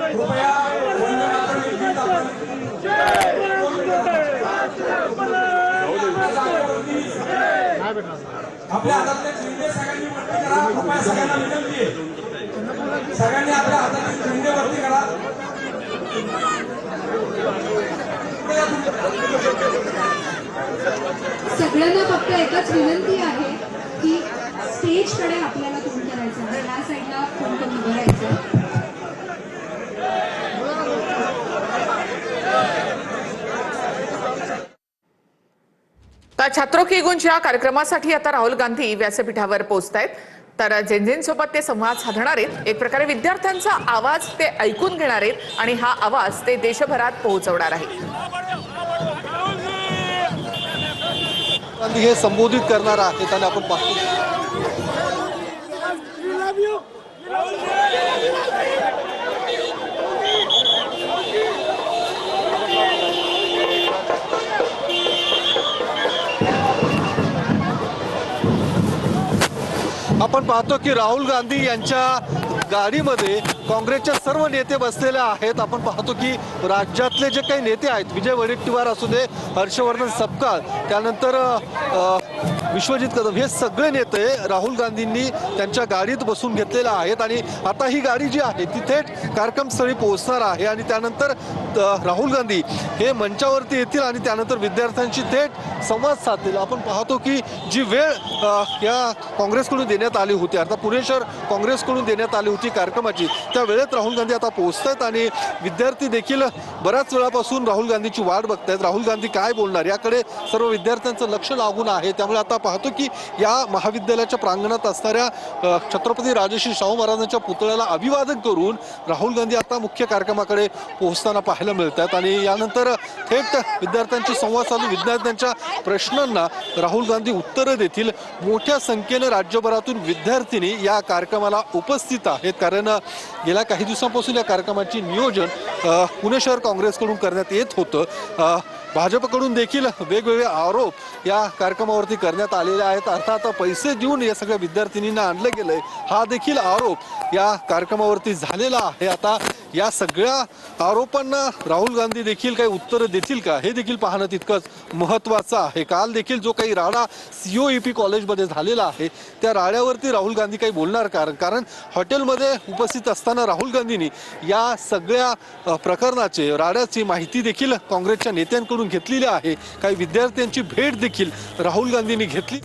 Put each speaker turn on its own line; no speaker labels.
कृपया वंदे मातरम हे गीत आपण आपल्या हातातले झेंडे सगळ्यांनी वरती करा। कृपया सगळ्यांना विनंती आहे, सगळ्यांनी आपल्या हातातले झेंडे वरती करा।
सगळ्यांना फक्त एकच विनंती आहे की स्टेज कडे आपल्याला तोंड करायचं आहे, या साईडला तोंड करून उभं राहायचं।
तर छात्रों की गुंज या कार्यक्रमासाठी आता राहुल गांधी व्यासपीठावर पोहोचतायत। तर जेनझेनसोबत ते संवाद साधणार आहेत। एक प्रकारे विद्यार्थ्यांचा आवाज ते ऐकून घेणार आहेत आणि हा आवाज ते देशभरात पोहोचवणार आहेत।
गांधी हे संबोधित करणार आहेत आणि आपण पाहतो की राहुल गांधी यांच्या गाडीमध्ये काँग्रेसचे सर्व नेते बसलेले आहेत। आपण पाहतो की राज्यातले जे काही नेते आहेत, विजय वडेट्टीवार असू दे, हर्षवर्धन सपकाळ, त्यानंतर विश्वजित कदम, हे सगळे नेते राहुल गांधींनी त्यांच्या गाडीत बसून घेतलेले आहेत आणि आता ही गाडी जी आहे ती थेट कार्यक्रमस्थळी पोहोचणार आहे आणि त्यानंतर राहुल गांधी हे मंचावरती येतील आणि त्यानंतर विद्यार्थ्यांशी थेट संवाद साधतील। आपण पाहतो की जी वेळ या काँग्रेसकडून देण्यात आली होती, अर्थात पुणे शहर काँग्रेसकडून देण्यात आली होती कार्यक्रमाची, त्या वेळेत राहुल गांधी आता पोहोचतात आणि विद्यार्थी देखील बऱ्याच वेळापासून राहुल गांधीची वाट बघतायत। राहुल गांधी काय बोलणार याकडे सर्व विद्यार्थ्यांचं लक्ष लागून आहे। त्यामुळे आता पाहतो की या महाविद्यालयाच्या प्रांगणात असणाऱ्या छत्रपती राजश्री शाहू महाराजांच्या पुतळ्याला अभिवादन करून राहुल गांधी आता मुख्य कार्यक्रमाकडे पोहोचताना पाहायला मिळतात आणि यानंतर थेट विद्यार्थ्यांशी संवाद साधून विद्यार्थ्यांच्या प्रश्नांना राहुल गांधी उत्तरं देतील। मोठ्या संख्येने राज्यभरातून विद्यार्थिनी या कार्यक्रमाला उपस्थित आहेत, कारण गेल्या काही दिवसांपासून या कार्यक्रमाचे नियोजन पुणे शहर काँग्रेसकडून करण्यात येत होतं। भाजपकडून देखील वेगवेगळे आरोप या कार्यक्रमावरती करण्यात आलेले आहेत। अर्थात पैसे देऊन या सगळ्या विद्यार्थिनींना आणलं गेलंय, हा देखील आरोप या कार्यक्रमावरती झालेला आहे। आता या सगळ्या आरोपांना राहुल गांधी देखील काही उत्तरं देतील का, हे देखील पाहणं तितकंच महत्त्वाचं आहे। काल देखील जो काही राडा COEP कॉलेजमध्ये झालेला आहे, त्या राड्यावरती राहुल गांधी काही बोलणार का? कारण हॉटेलमध्ये उपस्थित असताना राहुल गांधींनी या सगळ्या प्रकरणाचे, राड्याची माहिती देखील काँग्रेसच्या नेत्यांकडून घेतलेली आहे। काही विद्यार्थ्यांची भेट देखील राहुल गांधींनी घेतली।